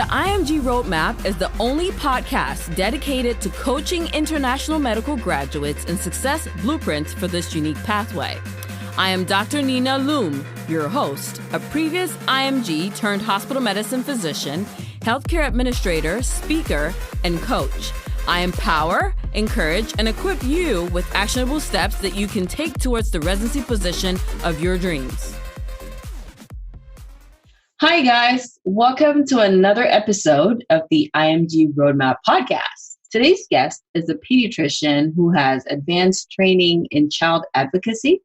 The IMG Roadmap is the only podcast dedicated to coaching international medical graduates in success blueprints for this unique pathway. I am Dr. Nina Loom, your host, a previous IMG turned hospital medicine physician, healthcare administrator, speaker, and coach. I empower, encourage, and equip you with actionable steps that you can take towards the residency position of your dreams. Hi, guys. Welcome to another episode of the IMG Roadmap podcast. Today's guest is a pediatrician who has advanced training in child advocacy,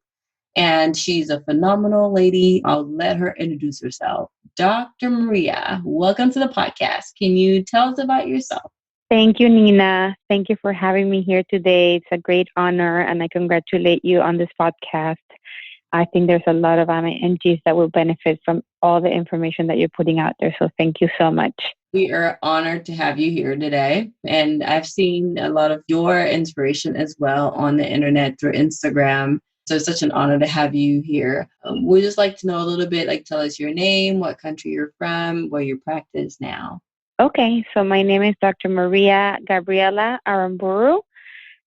and she's a phenomenal lady. I'll let her introduce herself. Dr. Maria, welcome to the podcast. Can you tell us about yourself? Thank you, Nina. Thank you for having me here today. It's a great honor, and I congratulate you on this podcast. I think there's a lot of IMGs that will benefit from all the information that you're putting out there. So thank you so much. We are honored to have you here today. And I've seen a lot of your inspiration as well on the internet through Instagram. So it's such an honor to have you here. We'd just like to know a little bit, tell us your name, what country you're from, where you practice now. Okay, so my name is Dr. Maria Gabriela Aramburu,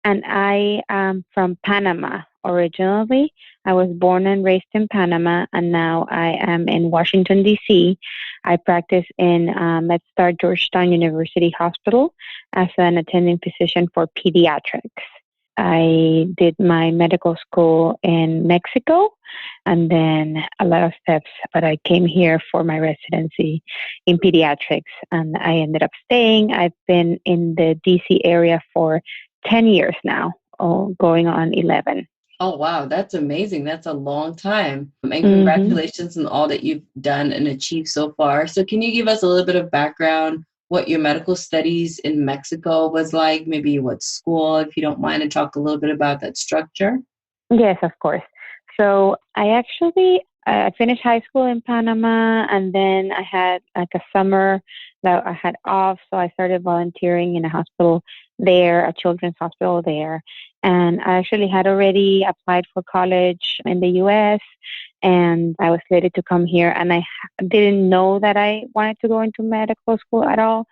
and I am from Panama originally. I was born and raised in Panama, and now I am in Washington, D.C. I practice in Medstar Georgetown University Hospital as an attending physician for pediatrics. I did my medical school in Mexico and then a lot of steps, but I came here for my residency in pediatrics and I ended up staying. I've been in the DC area for 10 years now, going on 11. Oh, wow. That's amazing. That's a long time. And congratulations on all that you've done and achieved so far. So can you give us a little bit of background, what your medical studies in Mexico was like, maybe what school, if you don't mind, and talk a little bit about that structure? Yes, of course. So I finished high school in Panama, and then I had a summer that I had off. So I started volunteering in a hospital there, a children's hospital there. And I actually had already applied for college in the U.S., and I was slated to come here. And I didn't know that I wanted to go into medical school at all.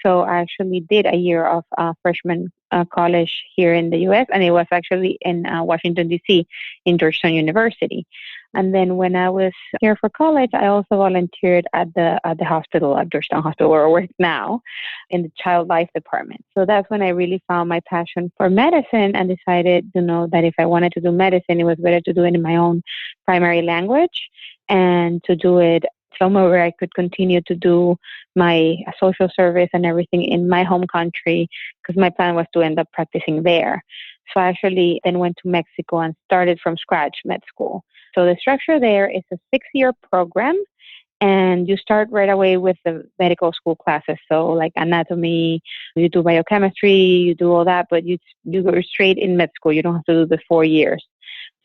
So I actually did a year of freshman college here in the U.S., and it was actually in Washington, D.C., in Georgetown University. And then when I was here for college, I also volunteered at the hospital, at Georgetown Hospital, where I work now, in the child life department. So that's when I really found my passion for medicine and decided to know that if I wanted to do medicine, it was better to do it in my own primary language and to do it somewhere where I could continue to do my social service and everything in my home country, because my plan was to end up practicing there. So I actually then went to Mexico and started from scratch med school. So the structure there is a 6-year program, and you start right away with the medical school classes. So like anatomy, you do biochemistry, you do all that, but you go straight in med school. You don't have to do the 4 years.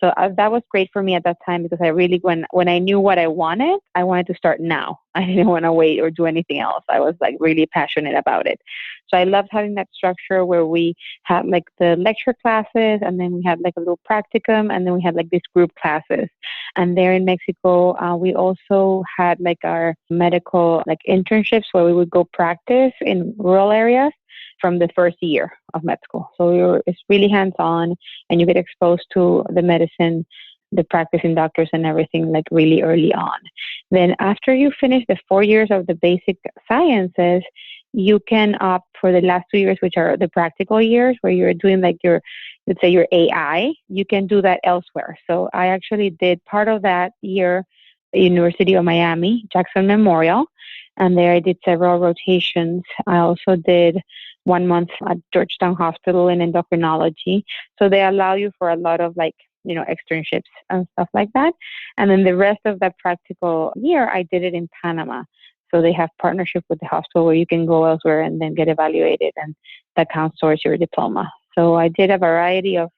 So that was great for me at that time, because I really, when I knew what I wanted to start now. I didn't want to wait or do anything else. I was really passionate about it. So I loved having that structure where we had the lecture classes, and then we had a little practicum, and then we had these group classes. And there in Mexico, we also had our medical internships where we would go practice in rural areas from the first year of med school. So it's really hands-on, and you get exposed to the medicine, the practicing doctors and everything really early on. Then after you finish the 4 years of the basic sciences, you can opt for the last 2 years, which are the practical years, where you're doing your AI. You can do that elsewhere. So I actually did part of that year at the University of Miami, Jackson Memorial, and there I did several rotations. I also did 1 month at Georgetown Hospital in endocrinology. So they allow you for a lot of externships and stuff like that. And then the rest of that practical year, I did it in Panama. So they have partnership with the hospital where you can go elsewhere and then get evaluated, and that counts towards your diploma. So I did a variety of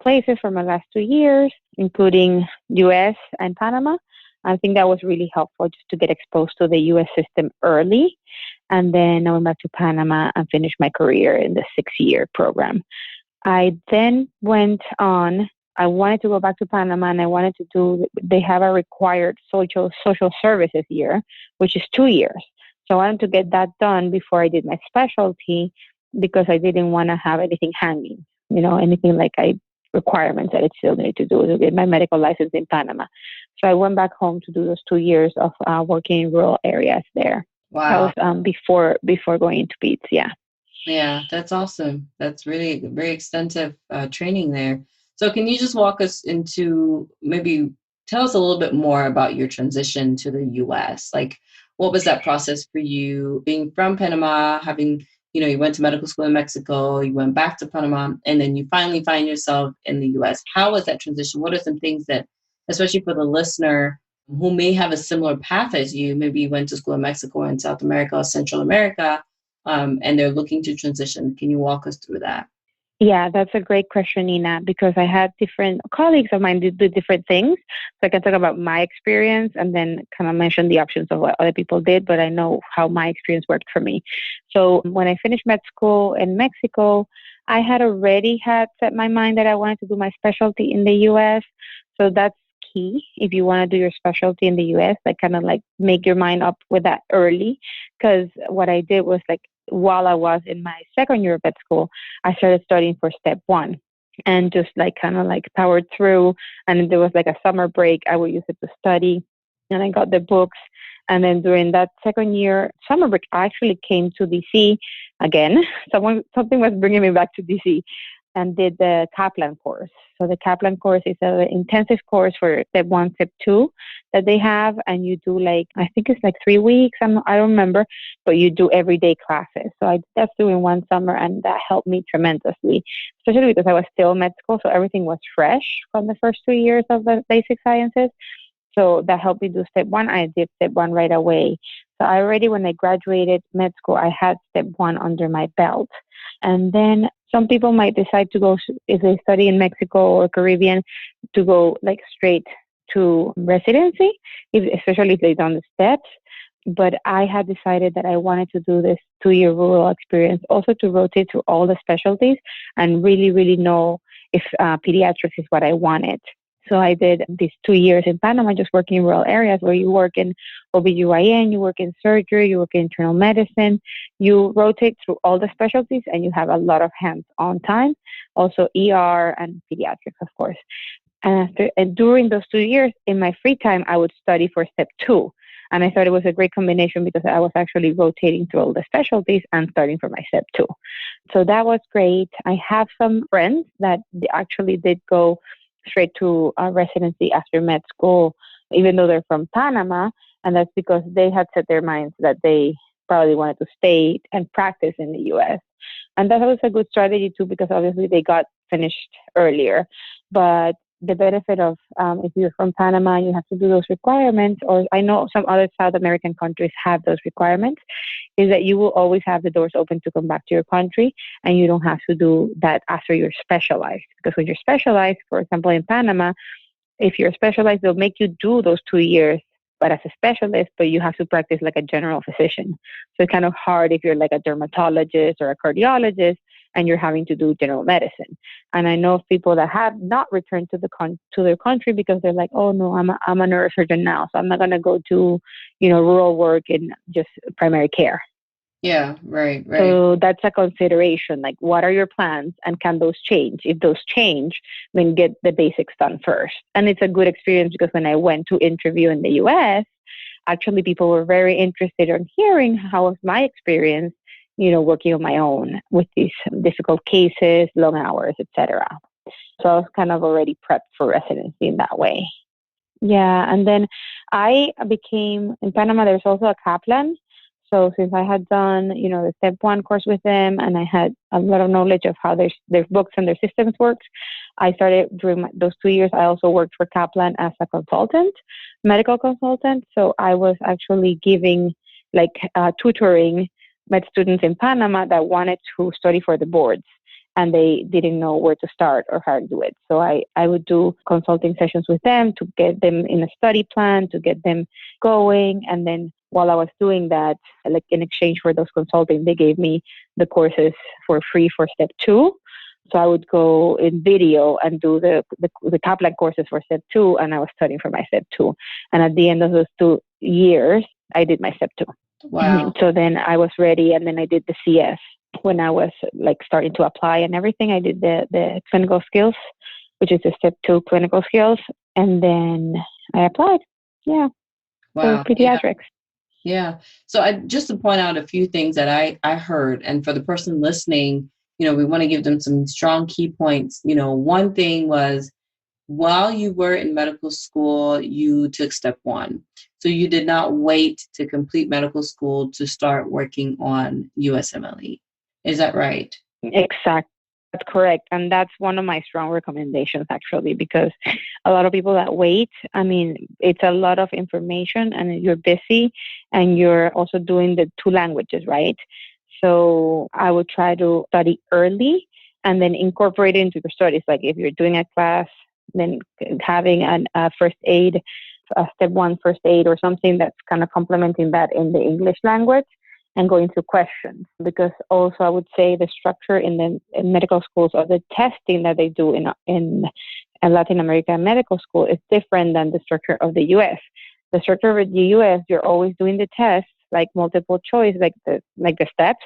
places for my last 2 years, including U.S. and Panama. I think that was really helpful just to get exposed to the U.S. system early. And then I went back to Panama and finished my career in the 6-year program. I then went on, I wanted to go back to Panama, and I wanted to do, they have a required social services year, which is 2 years. So I wanted to get that done before I did my specialty because I didn't want to have anything hanging, anything like requirements that I still need to do to get my medical license in Panama. So I went back home to do those 2 years of working in rural areas there. Wow. That was before going into peds. Yeah. Yeah, that's awesome. That's really very extensive training there. So can you just walk us into, maybe tell us a little bit more about your transition to the US? Like, what was that process for you being from Panama, having, you went to medical school in Mexico, you went back to Panama, and then you finally find yourself in the US. How was that transition? What are some things that, especially for the listener who may have a similar path as you, maybe you went to school in Mexico, in South America or Central America, and they're looking to transition. Can you walk us through that? Yeah, that's a great question, Nina, because I had different colleagues of mine do different things. So I can talk about my experience and then kind of mention the options of what other people did, but I know how my experience worked for me. So when I finished med school in Mexico, I had already set my mind that I wanted to do my specialty in the U.S. So that's key if you want to do your specialty in the U.S., like kind of like make your mind up with that early. Because what I did was like, while I was in my second year of vet school, I started studying for step 1 and just like kind of like powered through. And there was like a summer break. I would use it to study and I got the books. And then during that second year summer break, I actually came to DC again. Something was bringing me back to DC and did the Kaplan course. So the Kaplan course is an intensive course for step 1, step 2 that they have. And you do I think it's like 3 weeks. I don't remember, but you do everyday classes. So that's doing one summer and that helped me tremendously, especially because I was still in med school. So everything was fresh from the first 2 years of the basic sciences. So that helped me do step 1. I did step 1 right away. So I already, when I graduated med school, I had step 1 under my belt. And then some people might decide to go, if they study in Mexico or Caribbean, to go straight to residency, especially if they've done the steps. But I had decided that I wanted to do this 2-year rural experience, also to rotate through all the specialties and really, really know if pediatrics is what I wanted. So I did these 2 years in Panama, just working in rural areas where you work in OBGYN, you work in surgery, you work in internal medicine. You rotate through all the specialties and you have a lot of hands-on time, also ER and pediatrics, of course. And during those 2 years, in my free time, I would study for step 2. And I thought it was a great combination because I was actually rotating through all the specialties and starting for my step 2. So that was great. I have some friends that actually did go straight to residency after med school, even though they're from Panama. And that's because they had set their minds that they probably wanted to stay and practice in the U.S. And that was a good strategy too, because obviously they got finished earlier. But the benefit of if you're from Panama, you have to do those requirements, or I know some other South American countries have those requirements, is that you will always have the doors open to come back to your country, and you don't have to do that after you're specialized. Because when you're specialized, for example, in Panama, if you're specialized, they'll make you do those 2 years, but as a specialist, but you have to practice like a general physician. So it's kind of hard if you're like a dermatologist or a cardiologist and you're having to do general medicine. And I know of people that have not returned to their country because they're like, oh no, I'm a neurosurgeon now, so I'm not going to go to, rural work in just primary care. Yeah, right. So that's a consideration. Like, what are your plans and can those change? If those change, then get the basics done first. And it's a good experience because when I went to interview in the U.S., actually people were very interested in hearing how was my experience, working on my own with these difficult cases, long hours, etc. So I was kind of already prepped for residency in that way. Yeah, and then I became, in Panama, there's also a Kaplan. So since I had done, the step 1 course with them, and I had a lot of knowledge of how their books and their systems worked, I started during those 2 years. I also worked for Kaplan as a consultant, medical consultant. So I was actually giving tutoring med students in Panama that wanted to study for the boards, and they didn't know where to start or how to do it. So I would do consulting sessions with them to get them in a study plan, to get them going. And then while I was doing that, in exchange for those consulting, they gave me the courses for free for step 2. So I would go in video and do the Kaplan courses for step 2, and I was studying for my step 2. And at the end of those 2 years, I did my step 2. Wow. So then I was ready, and then I did the CS when I was like starting to apply and everything. I did the clinical skills, which is the step 2 clinical skills, and then I applied. Yeah, for Wow. Yeah. pediatrics. Yeah. So I just to point out a few things that I heard, and for the person listening, we want to give them some strong key points. One thing was while you were in medical school, you took step 1. So you did not wait to complete medical school to start working on USMLE. Is that right? Exactly. That's correct. And that's one of my strong recommendations, actually, because a lot of people that wait, I mean, it's a lot of information and you're busy and you're also doing the 2 languages, right? So I would try to study early and then incorporate it into your studies. Like if you're doing a class, then having a first aid, a step 1 first aid or something that's kind of complementing that in the English language, and going through questions. Because also I would say the structure in medical schools, or the testing that they do in Latin America medical school, is different than the structure of the US. The structure of the US, you're always doing the tests, like multiple choice, like the steps.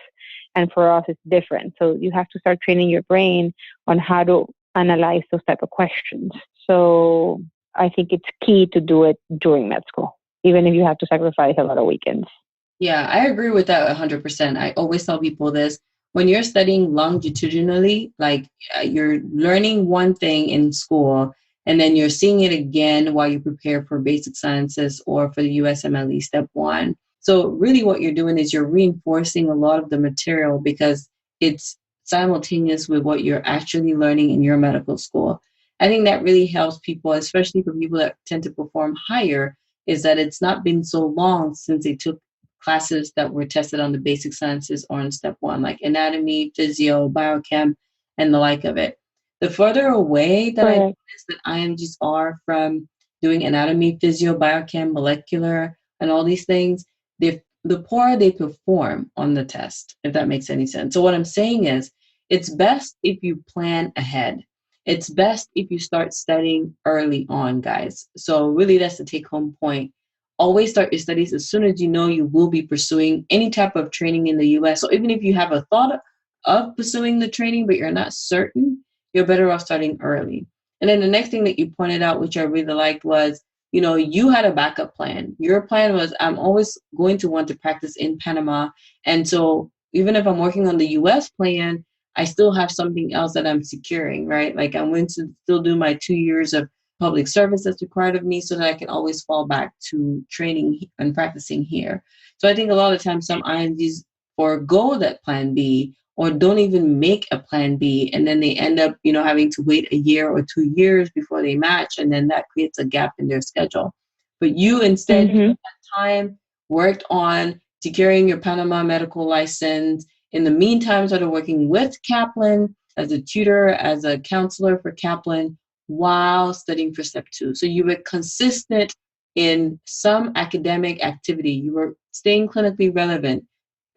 And for us, it's different. So you have to start training your brain on how to analyze those type of questions. So I think it's key to do it during med school, even if you have to sacrifice a lot of weekends. Yeah, I agree with that 100%. I always tell people this. When you're studying longitudinally, like you're learning one thing in school, and then you're seeing it again while you prepare for basic sciences or for the USMLE step 1. So really what you're doing is you're reinforcing a lot of the material because it's simultaneous with what you're actually learning in your medical school. I think that really helps people, especially for people that tend to perform higher, is that it's not been so long since they took classes that were tested on the basic sciences or in step 1, like anatomy, physio, biochem, and the like of it. The further away that I notice that IMGs are from doing anatomy, physio, biochem, molecular, and all these things, the poorer they perform on the test, if that makes any sense. So what I'm saying is, it's best if you plan ahead. It's best if you start studying early on, guys. So really that's the take-home point. Always start your studies as soon as you know you will be pursuing any type of training in the US. So even if you have a thought of pursuing the training, but you're not certain, you're better off starting early. And then the next thing that you pointed out, which I really liked, was, you had a backup plan. Your plan was, I'm always going to want to practice in Panama. And so even if I'm working on the US plan, I still have something else that I'm securing, right? Like I'm going to still do my 2 years of public service that's required of me so that I can always fall back to training and practicing here. So I think a lot of times some IMGs forego that plan B or don't even make a plan B, and then they end up, having to wait a year or 2 years before they match, and then that creates a gap in their schedule. But you instead took that time, worked on securing your Panama medical license. In the meantime, started working with Kaplan as a tutor, as a counselor for Kaplan, while studying for step 2. So you were consistent in some academic activity. You were staying clinically relevant,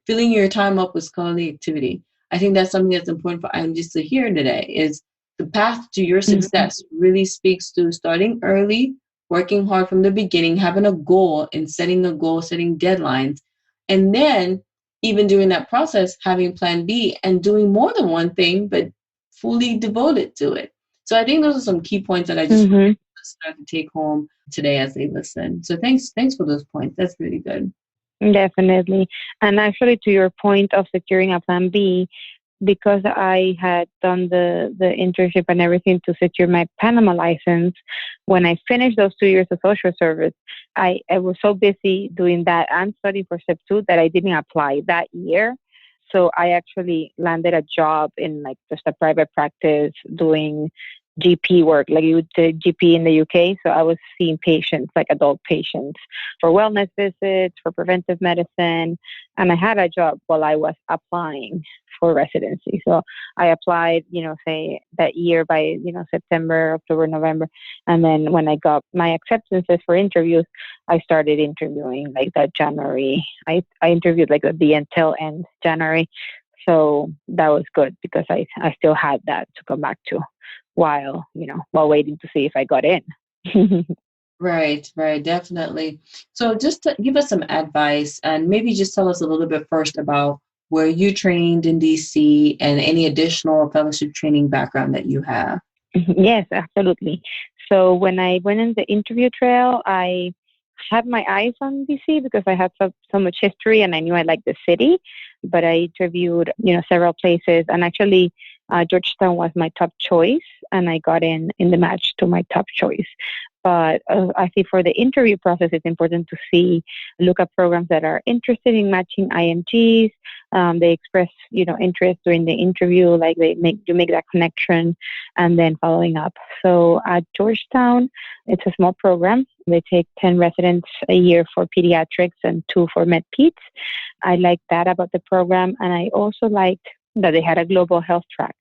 filling your time up with scholarly activity. I think that's something that's important for IMGs to hear today, is the path to your success really speaks to starting early, working hard from the beginning, having a goal and setting a goal, setting deadlines, and then even during that process, having plan B and doing more than one thing, but fully devoted to it. So I think those are some key points that I just want to take home today as they listen. So thanks for those points. That's really good. Definitely. And actually, to your point of securing a plan B, because I had done the internship and everything to secure my Panama license, when I finished those 2 years of social service, I was so busy doing that and studying for step 2 that I didn't apply that year. So I actually landed a job in like just a private practice doing GP work, like you would say GP in the UK. So I was seeing patients, like adult patients, for wellness visits, for preventive medicine. And I had a job while I was applying for residency. So I applied, say that year by, September, October, November. And then when I got my acceptances for interviews, I started interviewing like that January. I interviewed like at the until end January. So that was good because I still had that to come back to while waiting to see if I got in. Right, right, definitely. So just to give us some advice and maybe just tell us a little bit first about where you trained in DC and any additional fellowship training background that you have. Yes, absolutely. So when I went in the interview trail, I had my eyes on DC because I had so much history and I knew I liked the city. But I interviewed, several places, and actually, Georgetown was my top choice, and I got in the match to my top choice. But I think for the interview process, it's important to look at programs that are interested in matching IMGs. They express, interest during the interview, like you make that connection, and then following up. So at Georgetown, it's a small program. They take 10 residents a year for pediatrics and 2 for med peds. I liked that about the program, and I also liked that they had a global health track.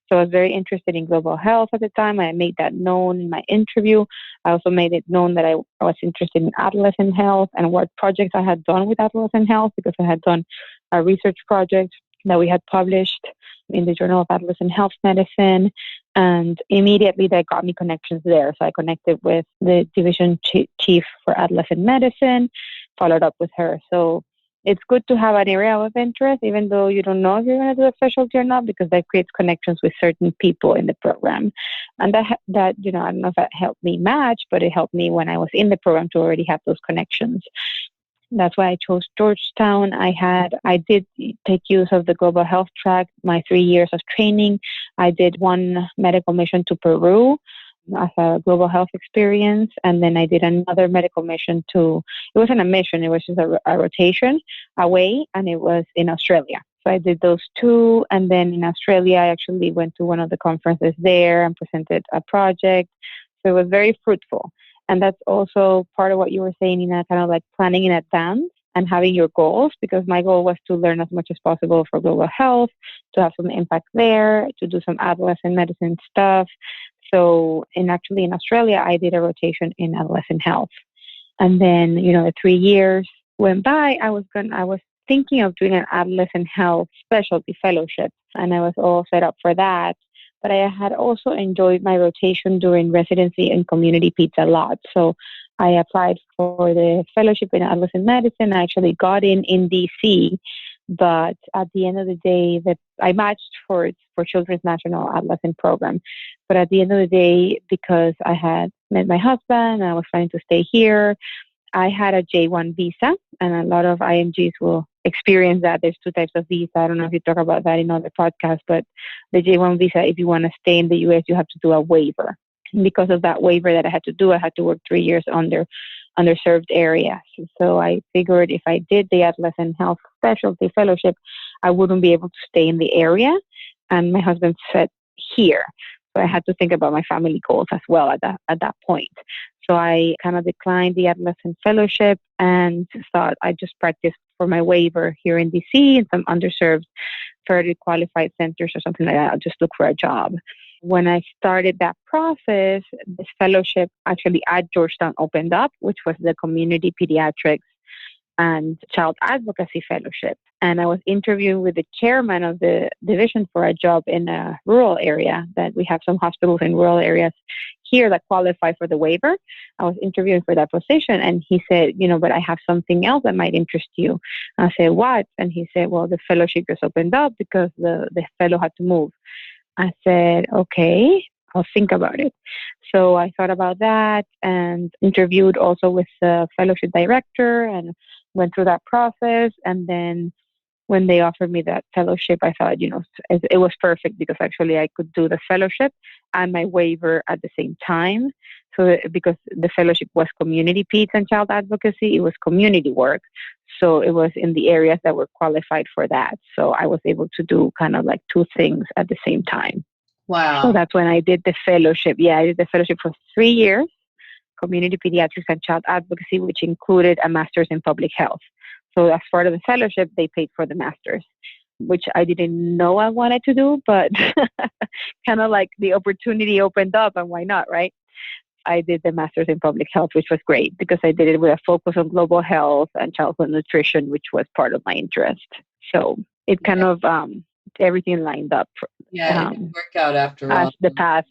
So I was very interested in global health at the time. I made that known in my interview. I also made it known that I was interested in adolescent health and what projects I had done with adolescent health, because I had done a research project that we had published in the Journal of Adolescent Health Medicine. And immediately that got me connections there. So I connected with the division chief for adolescent medicine, followed up with her. So it's good to have an area of interest, even though you don't know if you're going to do a specialty or not, because that creates connections with certain people in the program. And that I don't know if that helped me match, but it helped me when I was in the program to already have those connections. That's why I chose Georgetown. I did take use of the global health track, my 3 years of training. I did one medical mission to Peru as a global health experience. And then I did another medical mission it wasn't a mission, it was just a rotation away, and it was in Australia. So I did those 2. And then in Australia, I actually went to one of the conferences there and presented a project. So it was very fruitful. And that's also part of what you were saying, kind of like planning in advance and having your goals, because my goal was to learn as much as possible for global health, to have some impact there, to do some adolescent medicine stuff. So in Australia, I did a rotation in adolescent health. And then, the 3 years went by. I was thinking of doing an adolescent health specialty fellowship, and I was all set up for that. But I had also enjoyed my rotation during residency and community peds a lot. So I applied for the fellowship in adolescent medicine. I actually got in DC, but at the end of the day, I matched for Children's National Adolescent Program. But at the end of the day, because I had met my husband and I was planning to stay here, I had a J1 visa, and a lot of IMGs will experience that. There's 2 types of visa. I don't know if you talk about that in other podcasts, but the J1 visa, if you want to stay in the U.S., you have to do a waiver. And because of that waiver that I had to do, I had to work 3 years under underserved areas. So I figured if I did the adolescent health specialty fellowship, I wouldn't be able to stay in the area. And my husband said here. So I had to think about my family goals as well at that point. So I kind of declined the adolescent fellowship and thought I'd just practice for my waiver here in DC in some underserved, fairly qualified centers or something like that. I'll just look for a job. When I started that process, this fellowship actually at Georgetown opened up, which was the Community Pediatrics and Child Advocacy Fellowship. And I was interviewing with the chairman of the division for a job in a rural area, that we have some hospitals in rural areas here that qualify for the waiver. I was interviewing for that position, and he said, but I have something else that might interest you. I said, what? And he said, well, the fellowship just opened up because the fellow had to move. I said, okay, I'll think about it. So I thought about that and interviewed also with the fellowship director and went through that process. And then when they offered me that fellowship, I thought, it was perfect, because actually I could do the fellowship and my waiver at the same time. So because the fellowship was community peds and child advocacy, it was community work. So it was in the areas that were qualified for that. So I was able to do kind of like 2 things at the same time. Wow. So that's when I did the fellowship. Yeah, I did the fellowship for 3 years, community pediatrics and child advocacy, which included a master's in public health. So as part of the fellowship, they paid for the master's, which I didn't know I wanted to do, but kind of like the opportunity opened up, and why not, right? I did the master's in public health, which was great because I did it with a focus on global health and childhood nutrition, which was part of my interest. So it kind of, everything lined up. Yeah, it didn't work out after all. As the path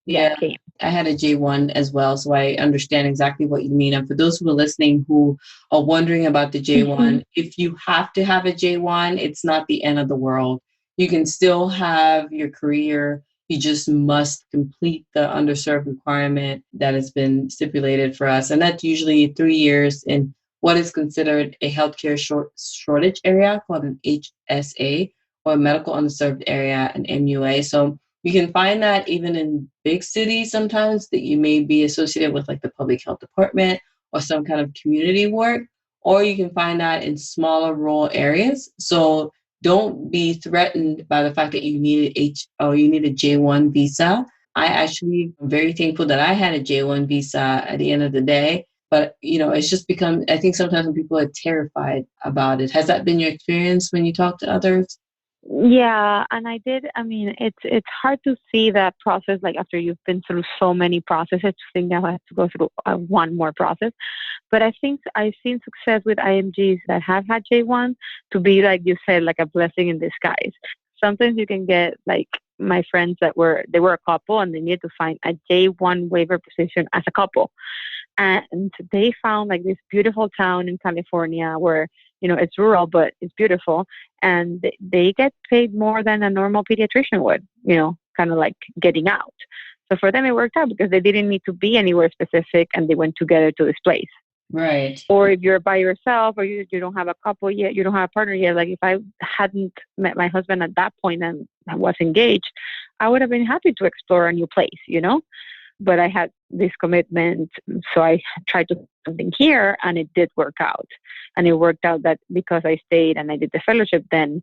came. I had a J1 as well, so I understand exactly what you mean. And for those who are listening who are wondering about the J1, if you have to have a J1, it's not the end of the world. You can still have your career. You just must complete the underserved requirement that has been stipulated for us. And that's usually 3 years in what is considered a healthcare shortage area called an HSA, or a medical underserved area, an MUA. So you can find that even in big cities sometimes, that you may be associated with like the public health department or some kind of community work, or you can find that in smaller rural areas. So don't be threatened by the fact that you need you need a J1 visa. I actually am very thankful that I had a J1 visa at the end of the day. But, it's just become, I think sometimes when people are terrified about it. Has that been your experience when you talk to others? Yeah, and I did. I mean, it's hard to see that process like after you've been through so many processes to think now I have to go through one more process. But I think I've seen success with IMGs that have had J1 to be, like you said, like a blessing in disguise. Sometimes you can get like my friends they were a couple and they needed to find a J1 waiver position as a couple. And they found like this beautiful town in California where, it's rural, but it's beautiful. And they get paid more than a normal pediatrician would, kind of like getting out. So for them, it worked out because they didn't need to be anywhere specific and they went together to this place. Right. Or if you're by yourself or you don't have a couple yet, you don't have a partner yet. Like if I hadn't met my husband at that point and I was engaged, I would have been happy to explore a new place, But I had this commitment, so I tried to do something here, and it did work out. And it worked out that because I stayed and I did the fellowship, then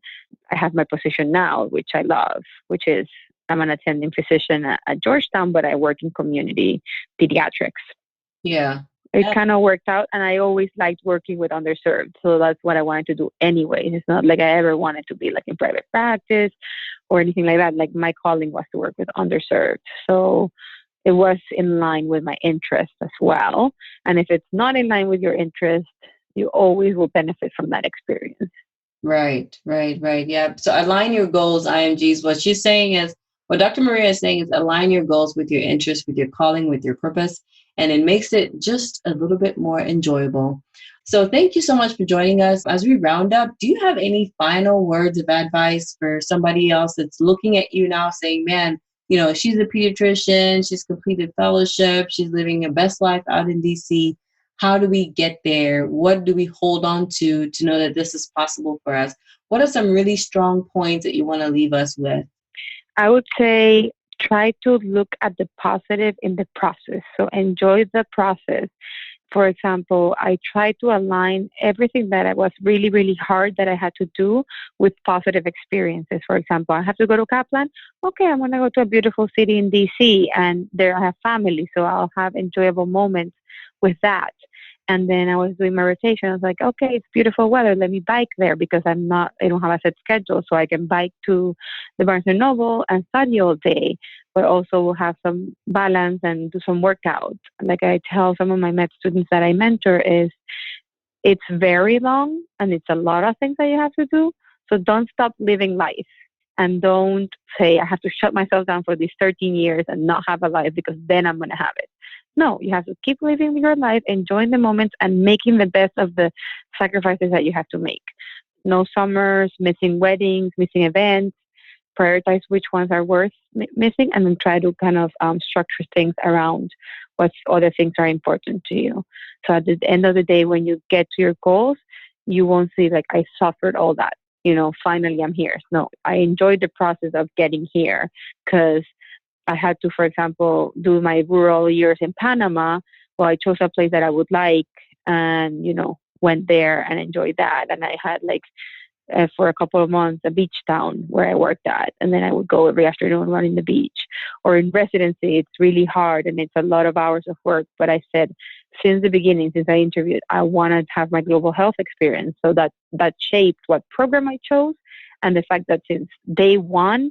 I have my position now, which I love, which is I'm an attending physician at Georgetown, but I work in community pediatrics. Yeah. It kind of worked out, and I always liked working with underserved. So that's what I wanted to do anyway. It's not like I ever wanted to be like in private practice or anything like that. Like my calling was to work with underserved. So it was in line with my interest as well. And if it's not in line with your interest, you always will benefit from that experience. Right. Yeah. So align your goals, IMGs. What Dr. Maria is saying is align your goals with your interest, with your calling, with your purpose, and it makes it just a little bit more enjoyable. So thank you so much for joining us. As we round up, do you have any final words of advice for somebody else that's looking at you now saying, man, she's a pediatrician, she's completed fellowship, she's living her best life out in DC. How do we get there? What do we hold on to know that this is possible for us? What are some really strong points that you want to leave us with? I would say try to look at the positive in the process. So enjoy the process. For example, I try to align everything that was really, really hard that I had to do with positive experiences. For example, I have to go to Kaplan. Okay, I'm going to go to a beautiful city in DC, and there I have family, so I'll have enjoyable moments with that. And then I was doing my rotation. I was like, okay, it's beautiful weather. Let me bike there because I don't have a set schedule. So I can bike to the Barnes & Noble and study all day, but also will have some balance and do some workout. Like I tell some of my med students that I mentor is it's very long and it's a lot of things that you have to do. So don't stop living life and don't say, I have to shut myself down for these 13 years and not have a life because then I'm going to have it. No, you have to keep living your life, enjoying the moments, and making the best of the sacrifices that you have to make. No summers, missing weddings, missing events. Prioritize which ones are worth missing, and then try to kind of structure things around what other things are important to you. So at the end of the day, when you get to your goals, you won't see like I suffered all that. Finally I'm here. No, I enjoyed the process of getting here because I had to, for example, do my rural years in Panama. Well, I chose a place that I would like and, went there and enjoyed that. And I had for a couple of months, a beach town where I worked at. And then I would go every afternoon running the beach. Or in residency, it's really hard and it's a lot of hours of work. But I said, since the beginning, since I interviewed, I wanted to have my global health experience. So that shaped what program I chose. And the fact that since day one,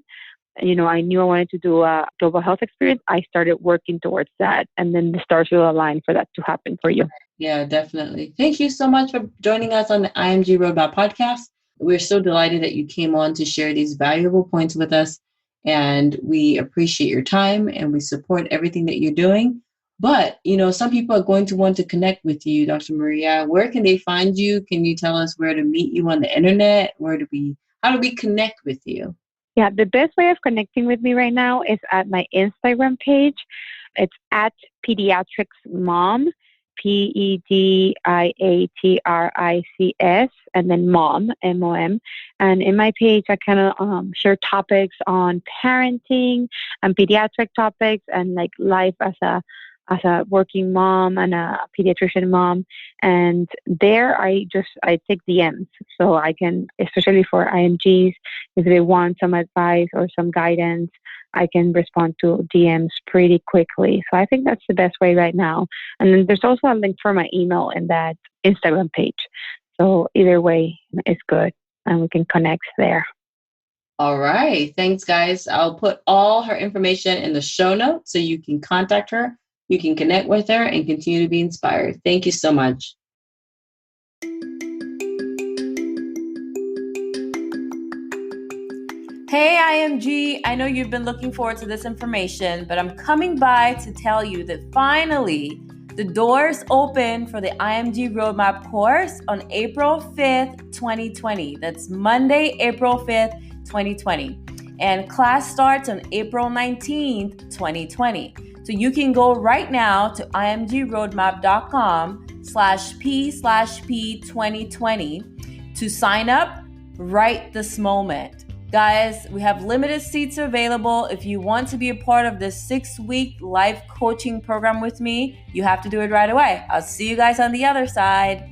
I knew I wanted to do a global health experience. I started working towards that, and then the stars will align for that to happen for you. Yeah, definitely. Thank you so much for joining us on the IMG Roadmap podcast. We're so delighted that you came on to share these valuable points with us. and we appreciate your time and we support everything that you're doing. But, some people are going to want to connect with you, Dr. Maria. Where can they find you? Can you tell us where to meet you on the internet? How do we connect with you? Yeah, the best way of connecting with me right now is at my Instagram page. It's at Pediatrics Mom, PEDIATRICS, and then Mom, MOM. And in my page, I kind of share topics on parenting and pediatric topics and like life as a working mom and a pediatrician mom. And there I take DMs. So I can, especially for IMGs, if they want some advice or some guidance, I can respond to DMs pretty quickly. So I think that's the best way right now. And then there's also a link for my email in that Instagram page. So either way is good and we can connect there. All right. Thanks, guys. I'll put all her information in the show notes so you can contact her. You can connect with her and continue to be inspired. Thank you so much. Hey IMG, I know you've been looking forward to this information, but I'm coming by to tell you that finally the doors open for the IMG Roadmap course on April 5th, 2020. That's Monday, April 5th, 2020. And class starts on April 19th, 2020. So you can go right now to imgroadmap.com/P/P2020 to sign up right this moment. Guys, we have limited seats available. If you want to be a part of this 6-week life coaching program with me, you have to do it right away. I'll see you guys on the other side.